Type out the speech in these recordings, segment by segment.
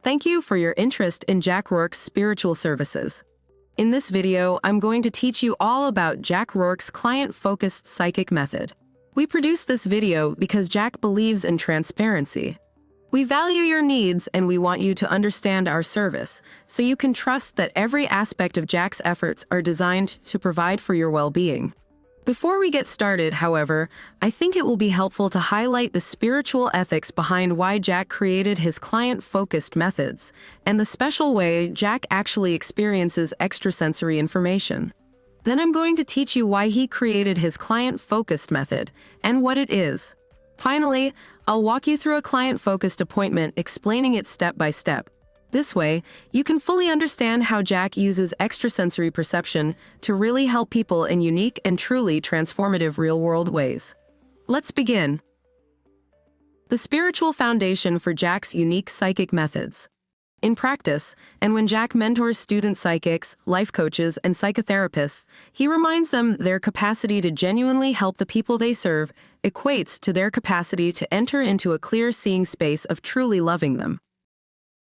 Thank you for your interest in Jack Rourke's spiritual services. In this video, I'm going to teach you all about Jack Rourke's client-focused psychic method. We produce this video because Jack believes in transparency. We value your needs and we want you to understand our service, so you can trust that every aspect of Jack's efforts are designed to provide for your well-being. Before we get started, however, I think it will be helpful to highlight the spiritual ethics behind why Jack created his client-focused methods, and the special way Jack actually experiences extrasensory information. Then I'm going to teach you why he created his client-focused method, and what it is. Finally, I'll walk you through a client-focused appointment explaining it step by step. This way, you can fully understand how Jack uses extrasensory perception to really help people in unique and truly transformative real-world ways. Let's begin. The spiritual foundation for Jack's unique psychic methods. In practice, and when Jack mentors student psychics, life coaches, and psychotherapists, he reminds them their capacity to genuinely help the people they serve equates to their capacity to enter into a clear-seeing space of truly loving them.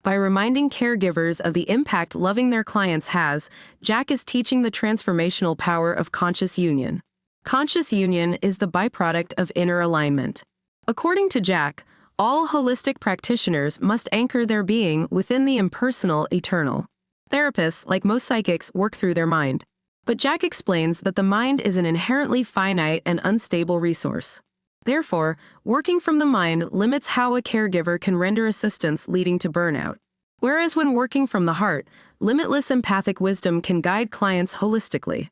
By reminding caregivers of the impact loving their clients has, Jack is teaching the transformational power of conscious union. Conscious union is the byproduct of inner alignment. According to Jack, all holistic practitioners must anchor their being within the impersonal eternal. Therapists, like most psychics, work through their mind. But Jack explains that the mind is an inherently finite and unstable resource. Therefore, working from the mind limits how a caregiver can render assistance, leading to burnout. Whereas when working from the heart, limitless empathic wisdom can guide clients holistically.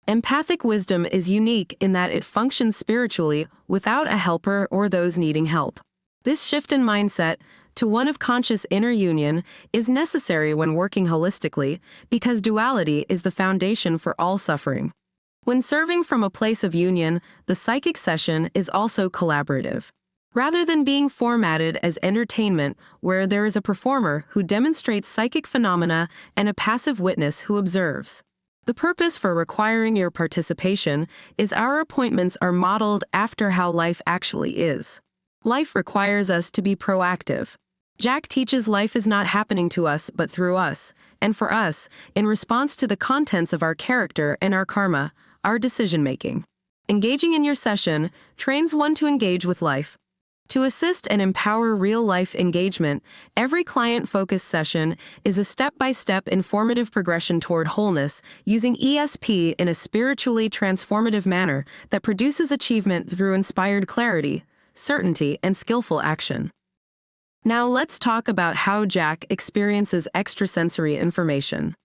Empathic wisdom is unique in that it functions spiritually without a helper or those needing help. This shift in mindset to one of conscious inner union is necessary when working holistically because duality is the foundation for all suffering. When serving from a place of union, the psychic session is also collaborative. Rather than being formatted as entertainment where there is a performer who demonstrates psychic phenomena and a passive witness who observes. The purpose for requiring your participation is our appointments are modeled after how life actually is. Life requires us to be proactive. Jack teaches life is not happening to us but through us, and for us, in response to the contents of our character and our karma, our decision-making. Engaging in your session trains one to engage with life. To assist and empower real-life engagement, every client-focused session is a step-by-step informative progression toward wholeness using ESP in a spiritually transformative manner that produces achievement through inspired clarity, certainty, and skillful action. Now let's talk about how Jack experiences extrasensory information.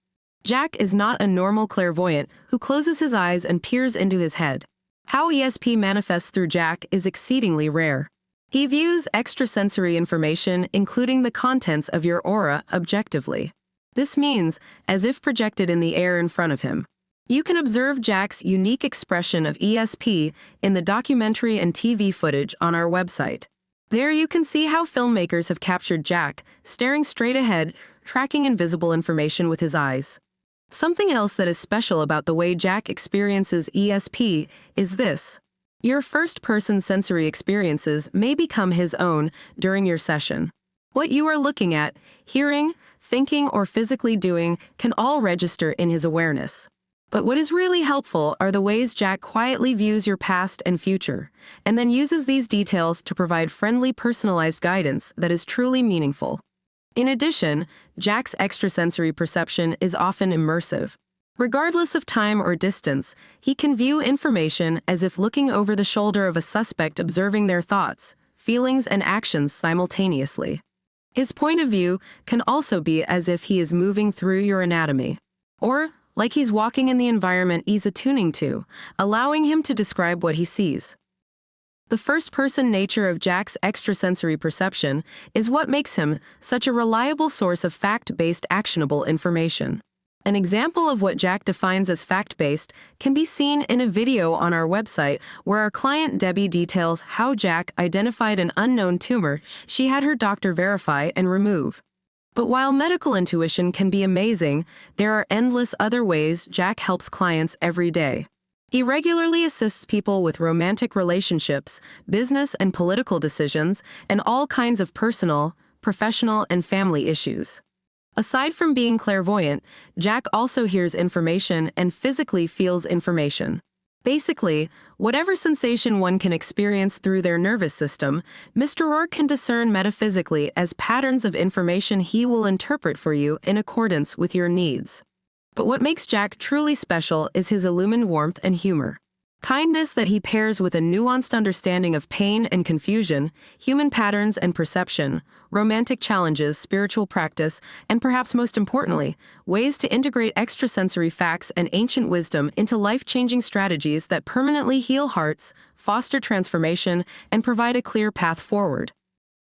Jack is not a normal clairvoyant who closes his eyes and peers into his head. How ESP manifests through Jack is exceedingly rare. He views extrasensory information, including the contents of your aura, objectively. This means, as if projected in the air in front of him. You can observe Jack's unique expression of ESP in the documentary and TV footage on our website. There you can see how filmmakers have captured Jack, staring straight ahead, tracking invisible information with his eyes. Something else that is special about the way Jack experiences ESP is this. Your first-person sensory experiences may become his own during your session. What you are looking at, hearing, thinking, or physically doing can all register in his awareness. But what is really helpful are the ways Jack quietly views your past and future, and then uses these details to provide friendly, personalized guidance that is truly meaningful. In addition, Jack's extrasensory perception is often immersive. Regardless of time or distance, he can view information as if looking over the shoulder of a suspect, observing their thoughts, feelings, and actions simultaneously. His point of view can also be as if he is moving through your anatomy, or like he's walking in the environment he's attuning to, allowing him to describe what he sees. The first-person nature of Jack's extrasensory perception is what makes him such a reliable source of fact-based, actionable information. An example of what Jack defines as fact-based can be seen in a video on our website where our client Debbie details how Jack identified an unknown tumor she had her doctor verify and remove. But while medical intuition can be amazing, there are endless other ways Jack helps clients every day. He regularly assists people with romantic relationships, business and political decisions, and all kinds of personal, professional, and family issues. Aside from being clairvoyant, Jack also hears information and physically feels information. Basically, whatever sensation one can experience through their nervous system, Mr. Rourke can discern metaphysically as patterns of information he will interpret for you in accordance with your needs. But what makes Jack truly special is his illumined warmth and humor. Kindness that he pairs with a nuanced understanding of pain and confusion, human patterns and perception, romantic challenges, spiritual practice, and perhaps most importantly, ways to integrate extrasensory facts and ancient wisdom into life-changing strategies that permanently heal hearts, foster transformation, and provide a clear path forward.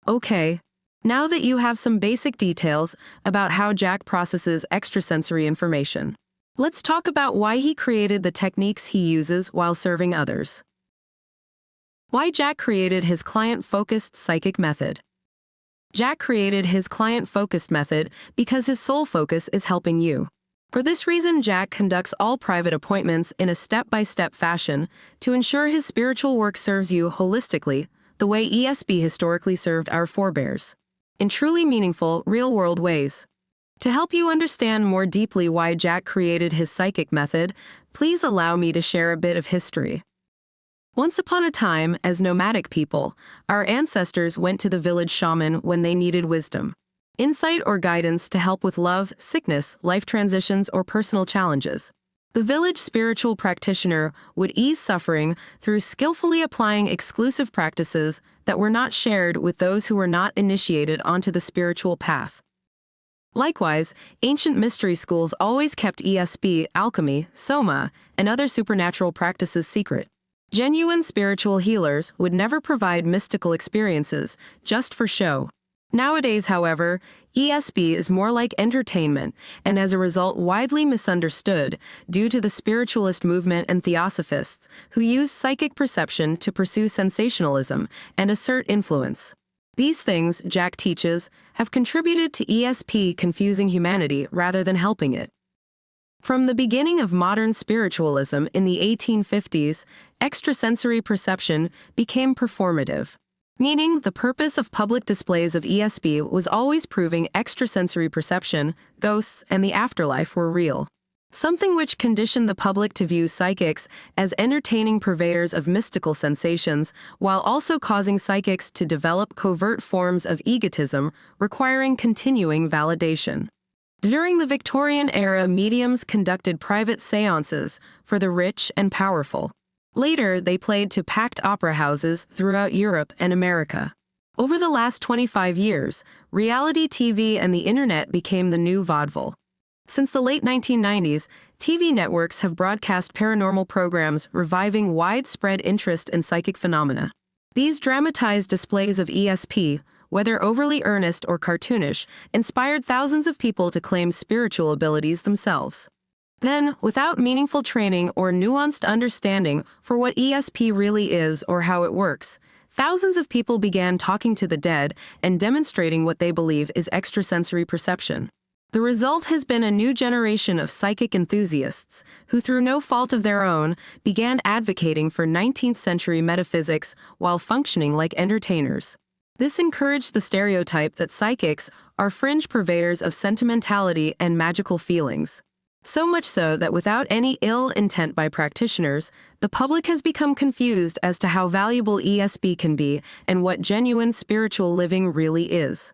Okay, now that you have some basic details about how Jack processes extrasensory information, let's talk about why he created the techniques he uses while serving others. Why Jack created his client-focused psychic method. Jack created his client-focused method because his sole focus is helping you. For this reason, Jack conducts all private appointments in a step-by-step fashion to ensure his spiritual work serves you holistically, the way ESP historically served our forebears, in truly meaningful, real-world ways. To help you understand more deeply why Jack created his psychic method, please allow me to share a bit of history. Once upon a time, as nomadic people, our ancestors went to the village shaman when they needed wisdom, insight, or guidance to help with love, sickness, life transitions, or personal challenges. The village spiritual practitioner would ease suffering through skillfully applying exclusive practices that were not shared with those who were not initiated onto the spiritual path. Likewise, ancient mystery schools always kept ESP, alchemy, soma, and other supernatural practices secret. Genuine spiritual healers would never provide mystical experiences, just for show. Nowadays, however, ESP is more like entertainment, and as a result widely misunderstood due to the spiritualist movement and theosophists who use psychic perception to pursue sensationalism and assert influence. These things, Jack teaches, have contributed to ESP confusing humanity rather than helping it. From the beginning of modern spiritualism in the 1850s, extrasensory perception became performative, meaning the purpose of public displays of ESP was always proving extrasensory perception, ghosts, and the afterlife were real. Something which conditioned the public to view psychics as entertaining purveyors of mystical sensations, while also causing psychics to develop covert forms of egotism requiring continuing validation. During the Victorian era, mediums conducted private seances for the rich and powerful. Later, they played to packed opera houses throughout Europe and America. Over the last 25 years, reality TV and the internet became the new vaudeville. Since the late 1990s, TV networks have broadcast paranormal programs reviving widespread interest in psychic phenomena. These dramatized displays of ESP, whether overly earnest or cartoonish, inspired thousands of people to claim spiritual abilities themselves. Then, without meaningful training or nuanced understanding for what ESP really is or how it works, thousands of people began talking to the dead and demonstrating what they believe is extrasensory perception. The result has been a new generation of psychic enthusiasts who, through no fault of their own, began advocating for 19th century metaphysics while functioning like entertainers. This encouraged the stereotype that psychics are fringe purveyors of sentimentality and magical feelings. So much so that without any ill intent by practitioners, the public has become confused as to how valuable ESP can be and what genuine spiritual living really is.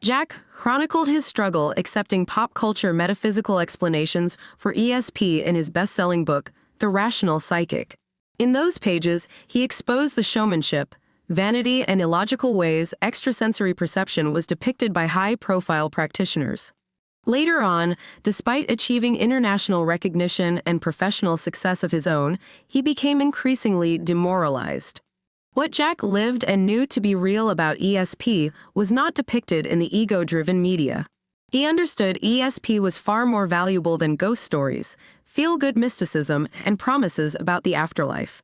Jack chronicled his struggle accepting pop culture metaphysical explanations for ESP in his best-selling book, The Rational Psychic. In those pages, he exposed the showmanship, vanity, and illogical ways extrasensory perception was depicted by high-profile practitioners. Later on, despite achieving international recognition and professional success of his own, he became increasingly demoralized. What Jack lived and knew to be real about ESP was not depicted in the ego-driven media. He understood ESP was far more valuable than ghost stories, feel-good mysticism, and promises about the afterlife.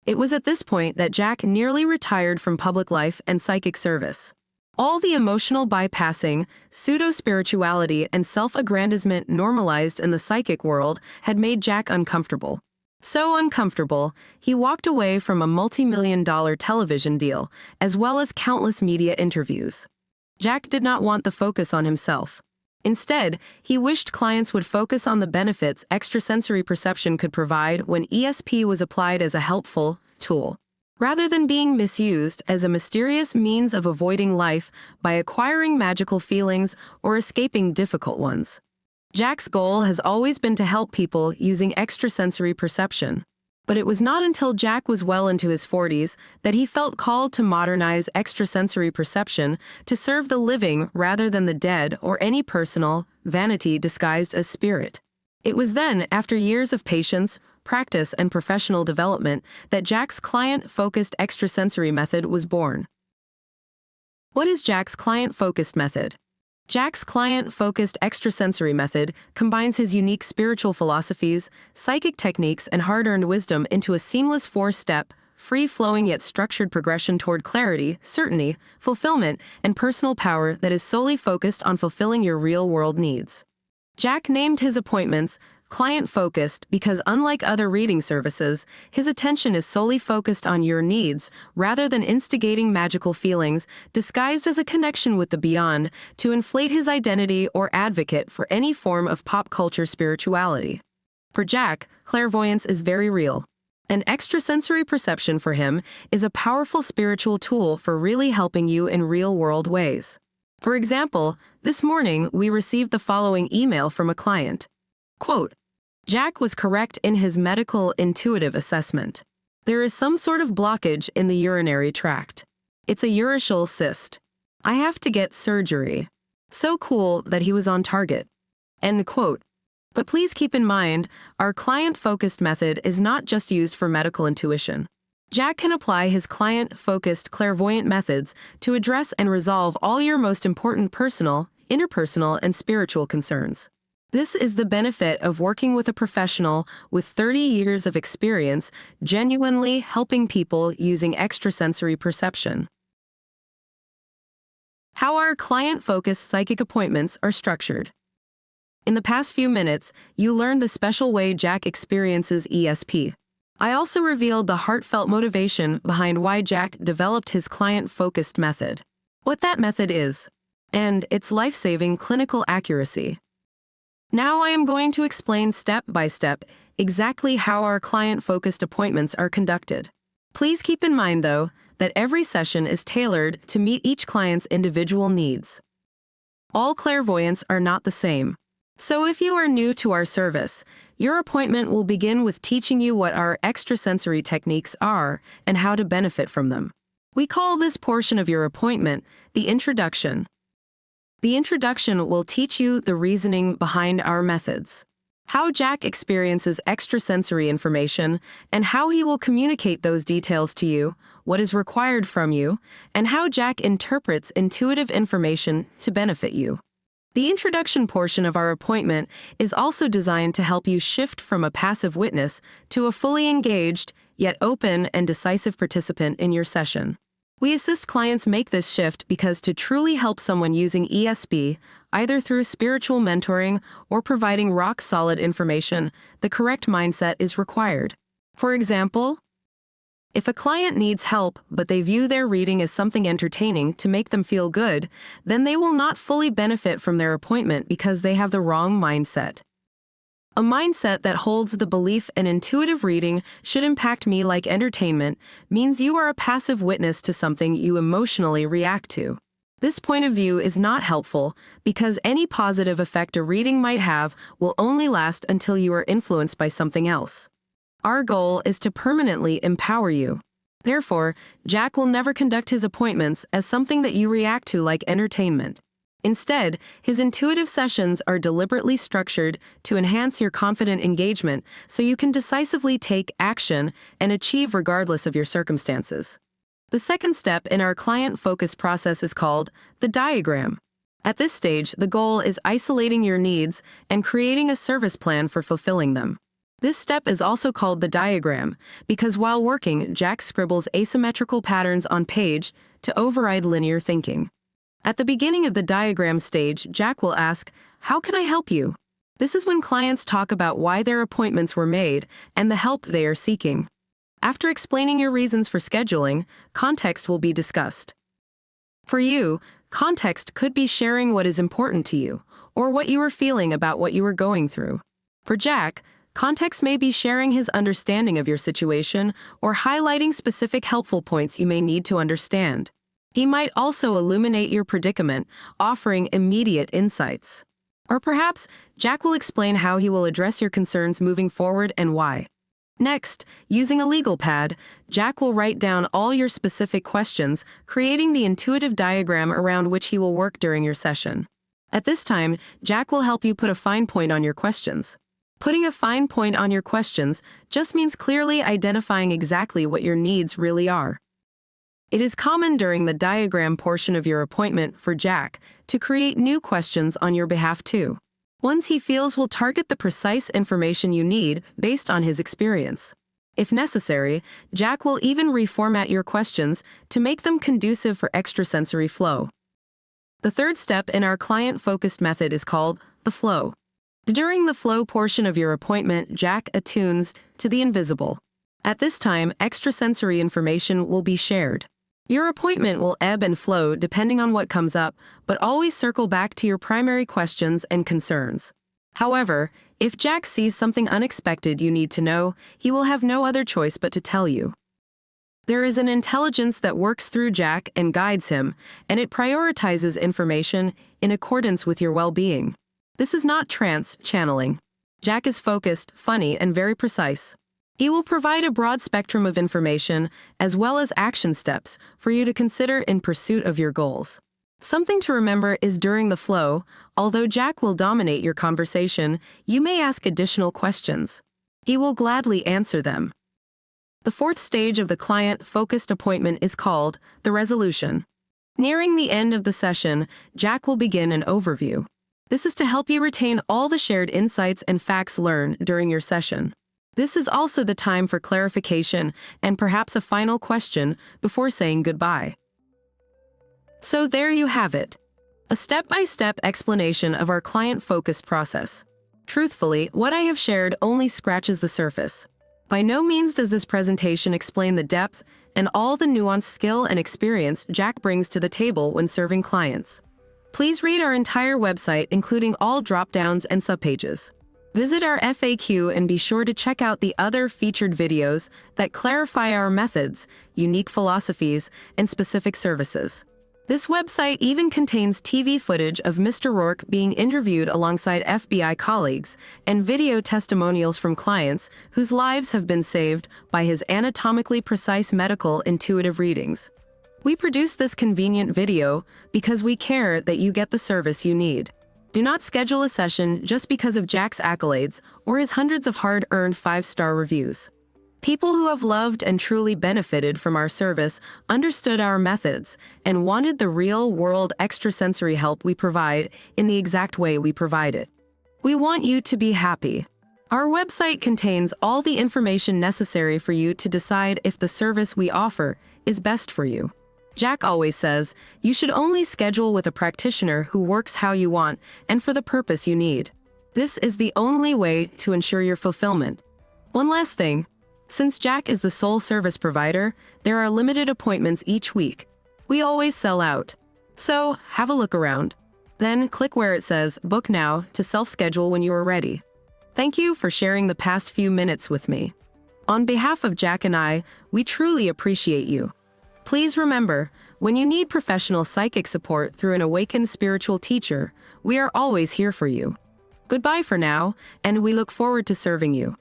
It was at this point that Jack nearly retired from public life and psychic service. All the emotional bypassing, pseudo-spirituality, and self-aggrandizement normalized in the psychic world had made Jack uncomfortable. So uncomfortable, he walked away from a multi-million-dollar television deal, as well as countless media interviews. Jack did not want the focus on himself. Instead, he wished clients would focus on the benefits extrasensory perception could provide when ESP was applied as a helpful tool, rather than being misused as a mysterious means of avoiding life by acquiring magical feelings or escaping difficult ones. Jack's goal has always been to help people using extrasensory perception. But it was not until Jack was well into his 40s that he felt called to modernize extrasensory perception to serve the living rather than the dead or any personal vanity disguised as spirit. It was then, after years of patience, practice, and professional development, that Jack's client-focused extrasensory method was born. What is Jack's client-focused method? Jack's client-focused extrasensory method combines his unique spiritual philosophies, psychic techniques, and hard-earned wisdom into a seamless 4-step, free-flowing yet structured progression toward clarity, certainty, fulfillment, and personal power that is solely focused on fulfilling your real-world needs. Jack named his appointments client-focused because, unlike other reading services, his attention is solely focused on your needs rather than instigating magical feelings disguised as a connection with the beyond to inflate his identity or advocate for any form of pop culture spirituality. For Jack, clairvoyance is very real. An extrasensory perception for him is a powerful spiritual tool for really helping you in real-world ways. For example, this morning we received the following email from a client. Quote, Jack was correct in his medical intuitive assessment. There is some sort of blockage in the urinary tract. It's a urachal cyst. I have to get surgery. So cool that he was on target. End quote. But please keep in mind, our client-focused method is not just used for medical intuition. Jack can apply his client-focused clairvoyant methods to address and resolve all your most important personal, interpersonal, and spiritual concerns. This is the benefit of working with a professional with 30 years of experience, genuinely helping people using extrasensory perception. How our client-focused psychic appointments are structured. In the past few minutes, you learned the special way Jack experiences ESP. I also revealed the heartfelt motivation behind why Jack developed his client-focused method, what that method is, and its life-saving clinical accuracy. Now I am going to explain step by step exactly how our client-focused appointments are conducted. Please keep in mind, though, that every session is tailored to meet each client's individual needs. All clairvoyants are not the same. So if you are new to our service, your appointment will begin with teaching you what our extrasensory techniques are and how to benefit from them. We call this portion of your appointment the introduction. The introduction will teach you the reasoning behind our methods, how Jack experiences extrasensory information, and how he will communicate those details to you, what is required from you, and how Jack interprets intuitive information to benefit you. The introduction portion of our appointment is also designed to help you shift from a passive witness to a fully engaged, yet open and decisive participant in your session. We assist clients make this shift because to truly help someone using ESP, either through spiritual mentoring or providing rock-solid information, the correct mindset is required. For example, if a client needs help but they view their reading as something entertaining to make them feel good, then they will not fully benefit from their appointment because they have the wrong mindset. A mindset that holds the belief an intuitive reading should impact me like entertainment means you are a passive witness to something you emotionally react to. This point of view is not helpful because any positive effect a reading might have will only last until you are influenced by something else. Our goal is to permanently empower you. Therefore, Jack will never conduct his appointments as something that you react to like entertainment. Instead, his intuitive sessions are deliberately structured to enhance your confident engagement so you can decisively take action and achieve regardless of your circumstances. The second step in our client-focused process is called the diagram. At this stage, the goal is isolating your needs and creating a service plan for fulfilling them. This step is also called the diagram because while working, Jack scribbles asymmetrical patterns on page to override linear thinking. At the beginning of the diagram stage, Jack will ask, "How can I help you?" This is when clients talk about why their appointments were made and the help they are seeking. After explaining your reasons for scheduling, context will be discussed. For you, Context could be sharing what is important to you, or what you were feeling about what you were going through. For Jack, context may be sharing his understanding of your situation or highlighting specific helpful points you may need to understand. He might also illuminate your predicament, offering immediate insights. Or perhaps, Jack will explain how he will address your concerns moving forward and why. Next, using a legal pad, Jack will write down all your specific questions, creating the intuitive diagram around which he will work during your session. At this time, Jack will help you put a fine point on your questions. Putting a fine point on your questions just means clearly identifying exactly what your needs really are. It is common during the diagram portion of your appointment for Jack to create new questions on your behalf too. Ones he feels will target the precise information you need based on his experience. If necessary, Jack will even reformat your questions to make them conducive for extrasensory flow. The third step in our client-focused method is called the flow. During the flow portion of your appointment, Jack attunes to the invisible. At this time, extrasensory information will be shared. Your appointment will ebb and flow depending on what comes up, but always circle back to your primary questions and concerns. However, if Jack sees something unexpected you need to know, he will have no other choice but to tell you. There is an intelligence that works through Jack and guides him, and it prioritizes information in accordance with your well-being. This is not trance channeling. Jack is focused, funny, and very precise. He will provide a broad spectrum of information as well as action steps for you to consider in pursuit of your goals. Something to remember is during the flow, although Jack will dominate your conversation, you may ask additional questions. He will gladly answer them. The fourth stage of the client-focused appointment is called the resolution. Nearing the end of the session, Jack will begin an overview. This is to help you retain all the shared insights and facts learned during your session. This is also the time for clarification and perhaps a final question before saying goodbye. So there you have it. A step-by-step explanation of our client-focused process. Truthfully, what I have shared only scratches the surface. By no means does this presentation explain the depth and all the nuanced skill and experience Jack brings to the table when serving clients. Please read our entire website, including all drop-downs and subpages. Visit our FAQ and be sure to check out the other featured videos that clarify our methods, unique philosophies, and specific services. This website even contains TV footage of Mr. Rourke being interviewed alongside FBI colleagues and video testimonials from clients whose lives have been saved by his anatomically precise medical intuitive readings. We produce this convenient video because we care that you get the service you need. Do not schedule a session just because of Jack's accolades or his hundreds of hard-earned 5-star reviews. People who have loved and truly benefited from our service understood our methods and wanted the real-world extrasensory help we provide in the exact way we provide it. We want you to be happy. Our website contains all the information necessary for you to decide if the service we offer is best for you. Jack always says, you should only schedule with a practitioner who works how you want and for the purpose you need. This is the only way to ensure your fulfillment. One last thing. Since Jack is the sole service provider, there are limited appointments each week. We always sell out. So, have a look around. Then, click where it says, Book Now to self-schedule when you are ready. Thank you for sharing the past few minutes with me. On behalf of Jack and I, we truly appreciate you. Please remember, when you need professional psychic support through an awakened spiritual teacher, we are always here for you. Goodbye for now, and we look forward to serving you.